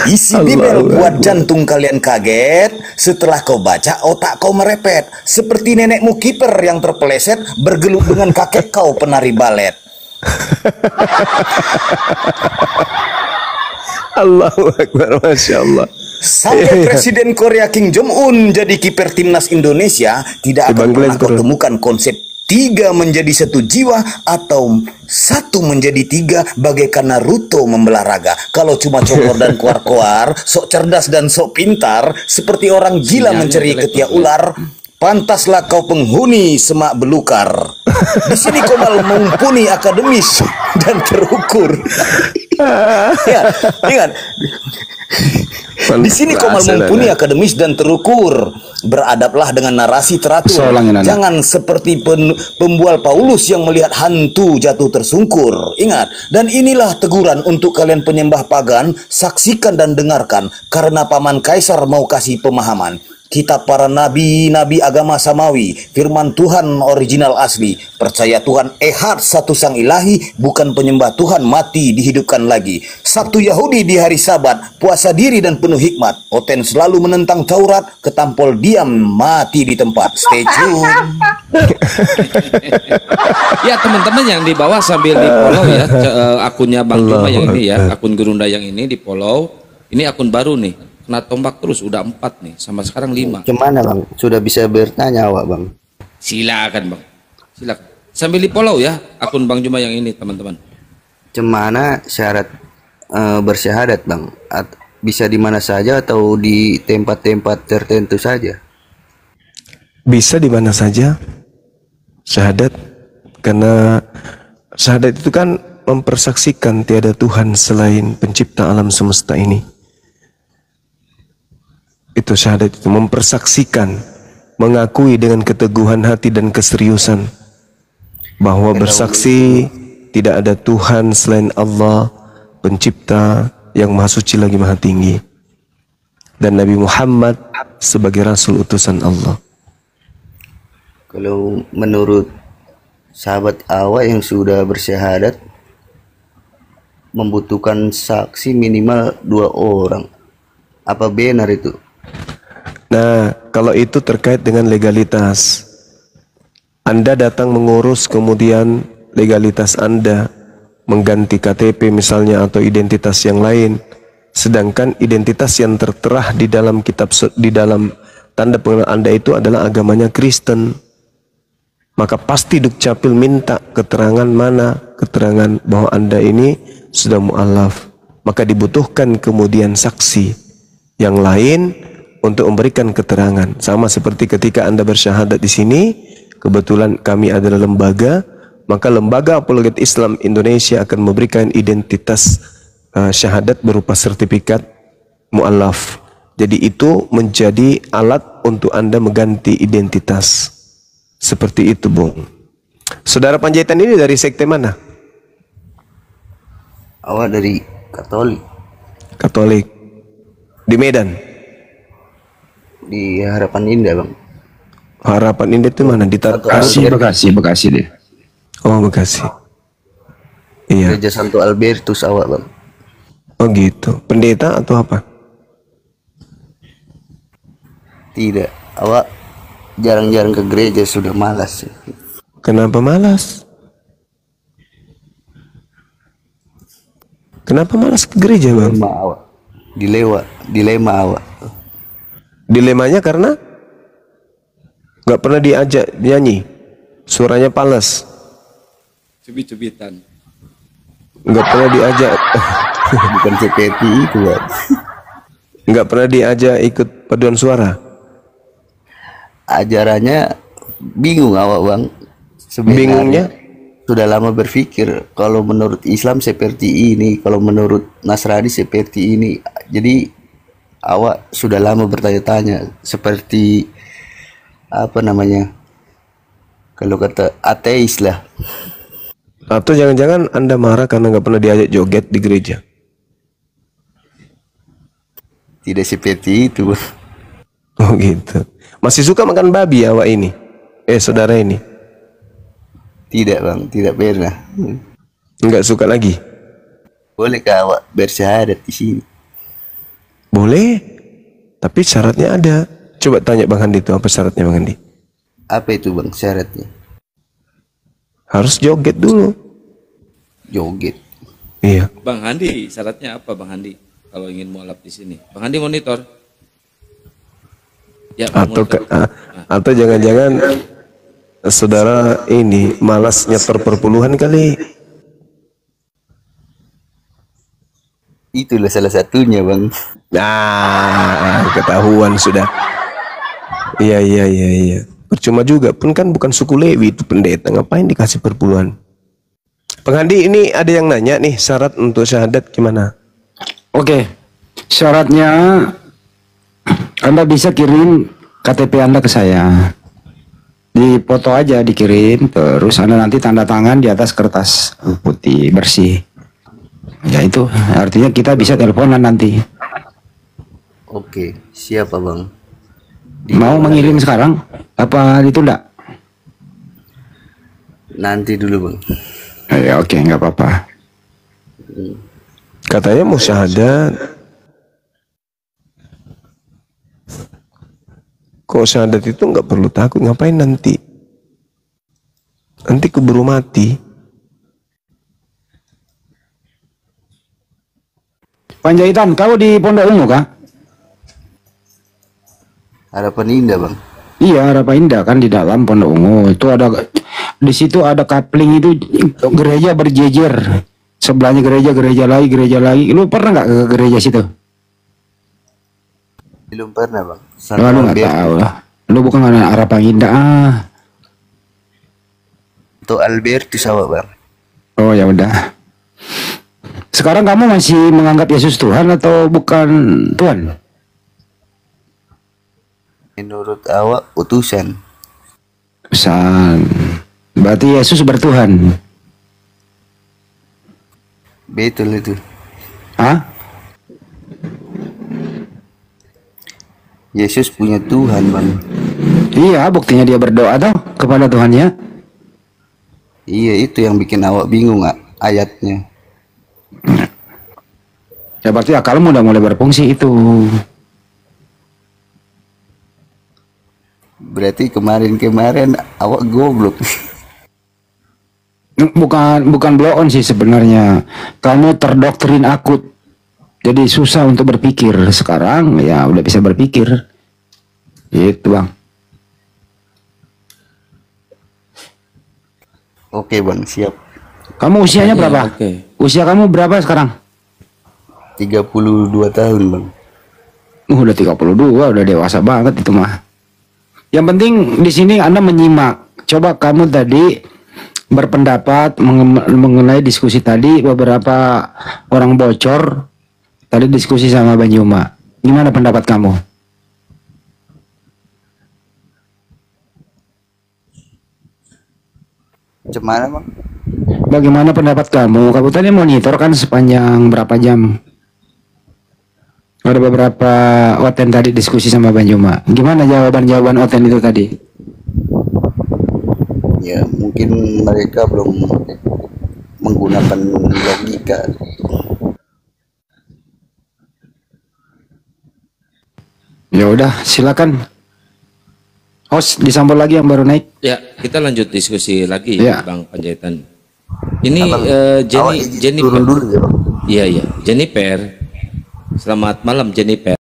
Isi Bible buat jantung kalian kaget, setelah kau baca otak kau merepet seperti nenekmu kiper yang terpeleset bergelut dengan kakek kau penari balet. Allahu Akbar, Masya Allah. Sampai Presiden Korea Kim Jong Un jadi kiper timnas Indonesia, tidak akan pernah kau temukan konsep 3 menjadi 1 jiwa atau 1 menjadi 3 bagaikan Naruto membelah raga. Kalau cuma cokor dan kuar-kuar, sok cerdas dan sok pintar, seperti orang gila mencari ketiak ular, pantaslah kau penghuni semak belukar. Di sini kau malah mumpuni akademis dan terukur. Ya, ingat. Di sini kau malah mumpuni akademis dan terukur. Beradablah dengan narasi teratur. Jangan seperti pembual Paulus yang melihat hantu jatuh tersungkur. Ingat, dan inilah teguran untuk kalian penyembah pagan. Saksikan dan dengarkan, karena paman kaisar mau kasih pemahaman. Kitab para nabi-nabi agama samawi, firman Tuhan original asli, percaya Tuhan Ehad satu sang ilahi, bukan penyembah Tuhan mati dihidupkan lagi. Sabtu Yahudi di hari Sabat, puasa diri dan penuh hikmat. Oten selalu menentang Taurat, ketampol diam mati di tempat. Stay tune. Ya teman-teman yang di bawah sambil di follow ya akunnya Bang Juma yang ini ya, akun Gerunda yang ini di follow. Ini akun baru nih. Kena tombak terus udah 4 nih, sama sekarang 5. Gimana Bang? Sudah bisa bertanya awak Bang? Silakan Bang, silakan. Sambil di follow ya akun Bang Juma yang ini teman-teman. Cemana syarat bersyahadat Bang? Bisa di mana saja atau di tempat-tempat tertentu saja? Bisa di mana saja syahadat, karena syahadat itu kan mempersaksikan tiada Tuhan selain pencipta alam semesta ini. Itu syahadat, itu mempersaksikan, mengakui dengan keteguhan hati dan keseriusan bahwa bersaksi tidak ada Tuhan selain Allah, pencipta yang maha suci lagi maha tinggi. dan Nabi Muhammad sebagai Rasul utusan Allah. Kalau menurut sahabat awak yang sudah bersyahadat membutuhkan saksi minimal 2 orang. Apa benar itu? Nah, kalau itu terkait dengan legalitas. Anda datang mengurus, kemudian legalitas Anda mengganti KTP misalnya atau identitas yang lain, sedangkan identitas yang tertera di dalam di dalam tanda pengenal Anda itu adalah agamanya Kristen, maka pasti Dukcapil minta keterangan mana, keterangan bahwa Anda ini sudah mu'alaf. Maka dibutuhkan kemudian saksi yang lain untuk memberikan keterangan. Sama seperti ketika Anda bersyahadat di sini, kebetulan kami adalah lembaga, maka Lembaga Apologet Islam Indonesia akan memberikan identitas syahadat berupa sertifikat mu'alaf. Jadi itu menjadi alat untuk Anda mengganti identitas. Seperti itu, Bung. Saudara Panjaitan ini dari sekte mana? Awak dari Katolik. Katolik. Di Medan? Di Harapan Indah, Bang. Harapan Indah itu mana? Di Bekasi deh. Oh, Bekasi. Iya. Gereja Santo Albertus awak, Bang. Oh gitu. Pendeta atau apa? Tidak, awak jarang-jarang ke gereja, sudah malas. Kenapa malas? Kenapa malas ke gereja, Bang? Dilema awak. Dilema awak. Dilemanya karena nggak pernah diajak nyanyi, suaranya pales. Cubit-cubitan. Nggak pernah diajak. Bukan seperti itu, Bang. Nggak pernah diajak ikut paduan suara. Ajarannya bingung awak, Bang. Sebenarnya Bingungnya? sudah lama berpikir kalau menurut Islam seperti ini, kalau menurut Nasrani seperti ini. Jadi awak sudah lama bertanya-tanya, seperti apa namanya, kalau kata ateis lah. Atau jangan-jangan Anda marah karena nggak pernah diajak joget di gereja? Tidak seperti itu, Bang. Oh gitu. Masih suka makan babi awak ini? Saudara ini? Tidak, Bang, tidak pernah. Nggak suka lagi? Bolehkah awak bersyahadat di sini? Boleh, tapi syaratnya ada. Coba tanya Bang Handi itu apa syaratnya, Bang Handi? Apa itu, Bang, syaratnya? Harus joget dulu. Joget. Iya. Bang Handi, syaratnya apa Bang Handi kalau ingin mualaf di sini? Bang Handi monitor. Ya, monitor. Atau jangan-jangan saudara ini malas nyetor perpuluhan kali. Itulah salah satunya, Bang. Nah, ketahuan sudah. Iya. Percuma juga, pun kan bukan suku Lewi itu pendeta, ngapain dikasih perpuluhan? Penghandi ini ada yang nanya nih, syarat untuk syahadat gimana? Oke, syaratnya Anda bisa kirim KTP Anda ke saya. Dipoto aja, dikirim, terus Anda nanti tanda tangan di atas kertas putih bersih. Ya itu, artinya kita bisa teleponan nanti. Oke, siapa, Bang? Mau mengirim sekarang? Apa ditunda? Nanti dulu, Bang. Ya oke, nggak apa-apa. Katanya mau syahadat. Kok syahadat itu nggak perlu takut, ngapain nanti? Nanti keburu mati. Panjaitan, kau di Pondok Ungu kah? Harapan Indah, Bang. Iya, Harapan Indah kan di dalam Pondok Ungu. Itu ada, di situ ada kapling itu, gereja berjejer. Sebelahnya gereja lagi. Lu pernah nggak ke gereja situ? Belum pernah, Bang. Lu nggak tahu lah. Lu bukan anak Harapan Indah. Itu Albertus awak, Bang. Oh ya udah. Sekarang kamu masih menganggap Yesus Tuhan atau bukan Tuhan? Menurut awak utusan. Utusan. Berarti Yesus bertuhan. Betul itu. Hah? Yesus punya Tuhan, Bang. Iya, buktinya dia berdoa tuh kepada Tuhannya. Iya, itu yang bikin awak bingung ayatnya. Ya berarti akalmu udah mulai berfungsi itu. Berarti kemarin-kemarin awak goblok. Bukan blow on sih sebenarnya. Kamu terdoktrin akut. Jadi susah untuk berpikir. Sekarang ya udah bisa berpikir. Itu, Bang. Oke, Bang, siap. Kamu usianya Iya, berapa? oke. Usia kamu berapa sekarang? 32 tahun, Bang. Udah 32, udah dewasa banget itu mah. Yang penting di sini Anda menyimak. Coba kamu tadi berpendapat mengenai diskusi tadi, beberapa orang bocor tadi diskusi sama Bang Juma. Gimana pendapat kamu? Macam mana, Bang? Bagaimana pendapat kamu? Kamu tadi monitor kan sepanjang berapa jam? Ada beberapa Oten tadi diskusi sama Bang Juma. Gimana jawaban Oten itu tadi? Ya, mungkin mereka belum menggunakan logika. Ya udah, silakan. Host disambung lagi yang baru naik. Ya, kita lanjut diskusi lagi, Ya. Bang Panjaitan. Ini Abang, awak Jennifer. turun dulu ya, Bang. Iya, iya. Jennifer. Selamat malam, Jennifer.